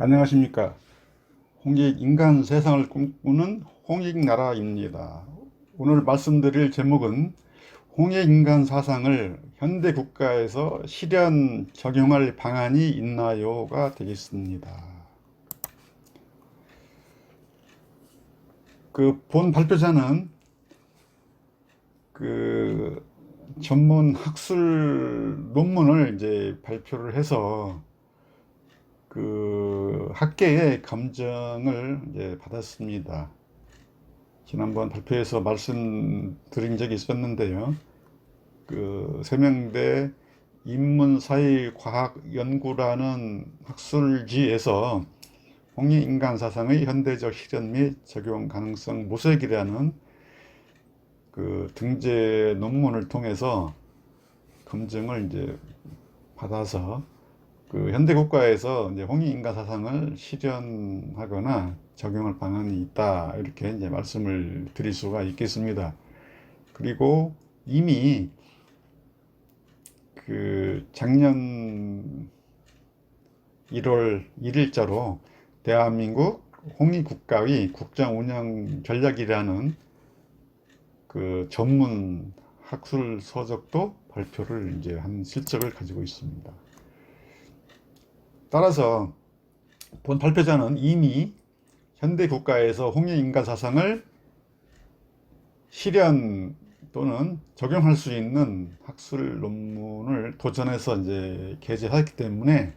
안녕하십니까. 홍익 인간 세상을 꿈꾸는 홍익나라입니다. 오늘 말씀드릴 제목은 홍익 인간 사상을 현대 국가에서 실현 적용할 방안이 있나요가 되겠습니다. 본 발표자는 전문 학술 논문을 이제 발표를 해서 학계의 감정을 이제 받았습니다. 지난번 발표에서 말씀드린 적이 있었는데요. 세명대 인문사회과학연구라는 학술지에서 홍익인간 사상의 현대적 실현 및 적용 가능성 모색이라는 등재 논문을 통해서 검증을 이제 받아서 현대 국가에서 이제 홍익인간 사상을 실현하거나 적용할 방안이 있다, 이렇게 이제 말씀을 드릴 수가 있겠습니다. 그리고 이미 작년 1월 1일자로 대한민국 홍익국가의 국정운영 전략이라는 전문 학술 서적도 발표를 이제 한 실적을 가지고 있습니다. 따라서 본 발표자는 이미 현대 국가에서 홍익인간 사상을 실현 또는 적용할 수 있는 학술 논문을 도전해서 이제 게재했기 때문에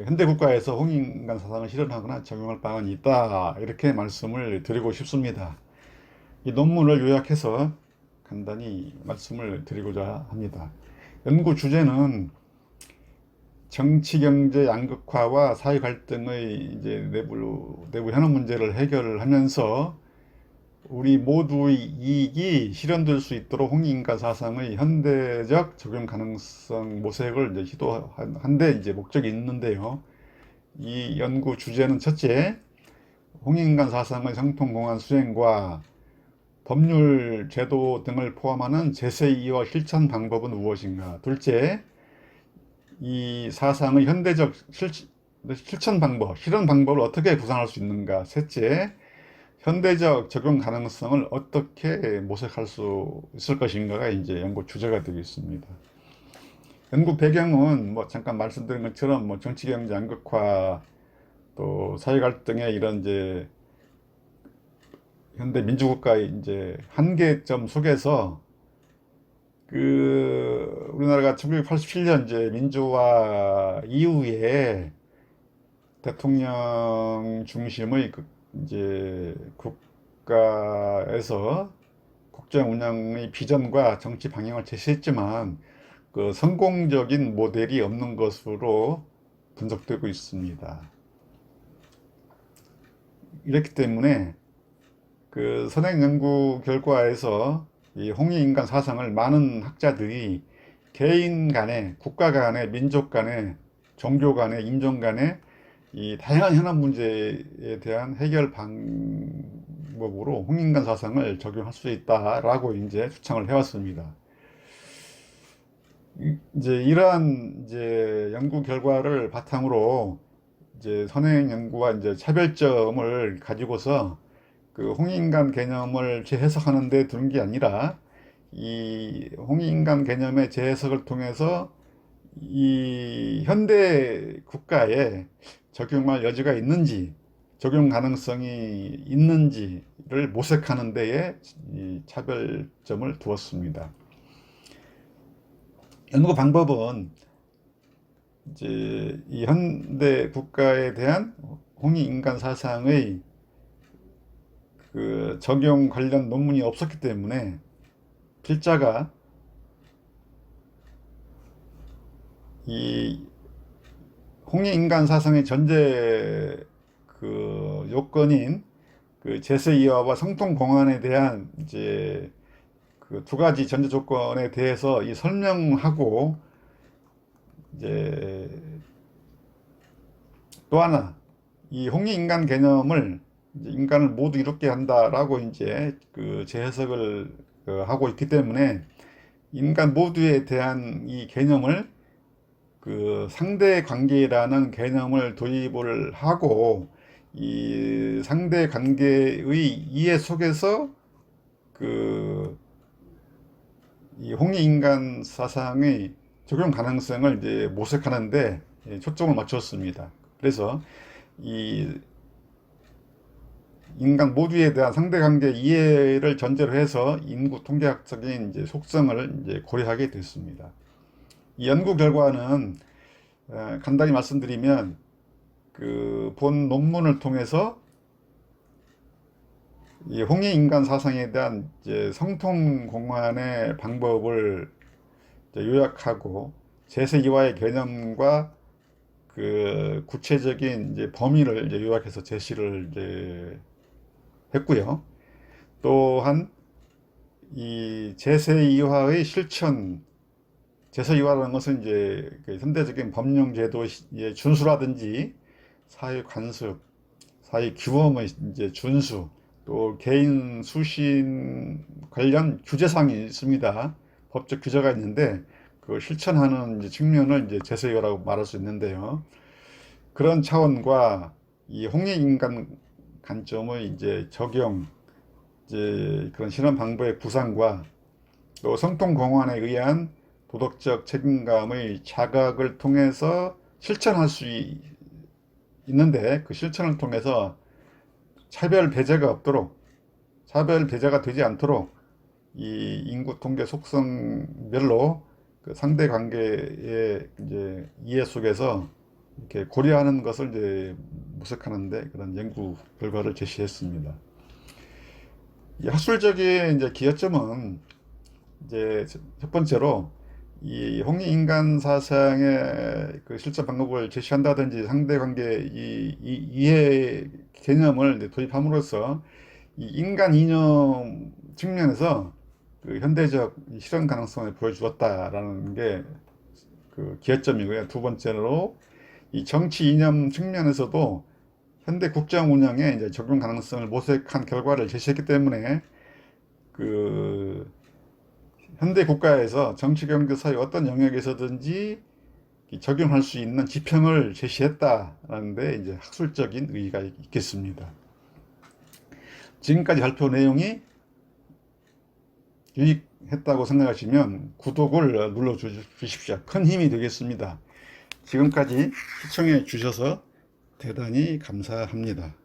현대 국가에서 홍익인간 사상을 실현하거나 적용할 방안이 있다, 이렇게 말씀을 드리고 싶습니다. 이 논문을 요약해서 간단히 말씀을 드리고자 합니다. 연구 주제는 정치, 경제 양극화와 사회 갈등의 이제 내부 현안 문제를 해결하면서 우리 모두의 이익이 실현될 수 있도록 홍익인간 사상의 현대적 적용 가능성 모색을 이제 시도한데 이제 목적이 있는데요. 이 연구 주제는 첫째, 홍익인간 사상의 상통공안 수행과 법률 제도 등을 포함하는 제세 이와 실천 방법은 무엇인가. 둘째, 이 사상의 현대적 실천 방법, 실현 방법을 어떻게 구상할 수 있는가. 셋째, 현대적 적용 가능성을 어떻게 모색할 수 있을 것인가가 이제 연구 주제가 되겠습니다. 연구 배경은 뭐 잠깐 말씀드린 것처럼 뭐 정치, 경제 양극화, 또 사회 갈등의 이런 이제 현대 민주국가의 이제 한계점 속에서 우리나라가 1987년 이제 민주화 이후에 대통령 중심의 이제 국가에서 국정 운영의 비전과 정치 방향을 제시했지만 성공적인 모델이 없는 것으로 분석되고 있습니다. 이렇기 때문에 선행 연구 결과에서 이 홍익인간 사상을 많은 학자들이 개인 간에, 국가 간에, 민족 간에, 종교 간에, 인종 간에 이 다양한 현안 문제에 대한 해결 방법으로 홍익인간 사상을 적용할 수 있다라고 이제 주창을 해왔습니다. 이제 이러한 이제 연구 결과를 바탕으로 이제 선행 연구와 이제 차별점을 가지고서 홍익인간 개념을 재해석하는 데 두는 게 아니라 이 홍익인간 개념의 재해석을 통해서 이 현대 국가에 적용할 여지가 있는지, 적용 가능성이 있는지를 모색하는 데에 이 차별점을 두었습니다. 연구 방법은 이제 이 현대 국가에 대한 홍익인간 사상의 적용 관련 논문이 없었기 때문에 필자가 이 홍익인간 사상의 전제 요건인 제세이화와 성통공안에 대한 이제 두 가지 전제 조건에 대해서 이 설명하고 이제 또 하나, 이 홍익인간 개념을 인간을 모두 이롭게 한다라고 이제 재해석을 하고 있기 때문에 인간 모두에 대한 이 개념을 그 상대 관계라는 개념을 도입을 하고 이 상대 관계의 이해 속에서 그 이 홍익인간 사상의 적용 가능성을 이제 모색하는데 초점을 맞췄습니다. 그래서 이 인간 모두에 대한 상대관계 이해를 전제로 해서 인구 통계학적인 이제 속성을 이제 고려하게 됐습니다. 이 연구 결과는 간단히 말씀드리면 그 본 논문을 통해서 이 홍익인간 사상에 대한 이제 성통공환의 방법을 이제 요약하고 제세이화의 개념과 그 구체적인 이제 범위를 이제 요약해서 제시를 이제 했고요. 또한 이 제세이화의 실천, 제세이화라는 것은 이제 그 현대적인 법령제도의 준수라든지 사회 관습, 사회 규범의 이제 준수, 또 개인 수신 관련 규제사항이 있습니다. 법적 규제가 있는데 그 실천하는 이제 측면을 이제 제세이화라고 말할 수 있는데요. 그런 차원과 이 홍익인간 관점의 이제 적용, 이제 그런 실험 방법의 구상과 또 성통공헌에 의한 도덕적 책임감의 자각을 통해서 실천할 수 있는데 그 실천을 통해서 차별 배제가 없도록, 차별 배제가 되지 않도록 이 인구 통계 속성별로 그 상대 관계의 이제 이해 속에서 이렇게 고려하는 것을 이제 모색하는데 그런 연구 결과를 제시했습니다. 이 학술적인 이제 기여점은 이제 첫 번째로 이 홍익인간 사상의 그 실천 방법을 제시한다든지 상대관계 이해 개념을 이제 도입함으로써 이 인간 이념 측면에서 그 현대적 실현 가능성을 보여주었다라는 게 그 기여점이고요. 두 번째로 이 정치 이념 측면에서도 현대 국정 운영에 이제 적용 가능성을 모색한 결과를 제시했기 때문에 그 현대 국가에서 정치, 경제, 사회 어떤 영역에서든지 적용할 수 있는 지평을 제시했다라는 데 이제 학술적인 의의가 있겠습니다. 지금까지 발표 내용이 유익했다고 생각하시면 구독을 눌러 주십시오. 큰 힘이 되겠습니다. 지금까지 시청해 주셔서 대단히 감사합니다.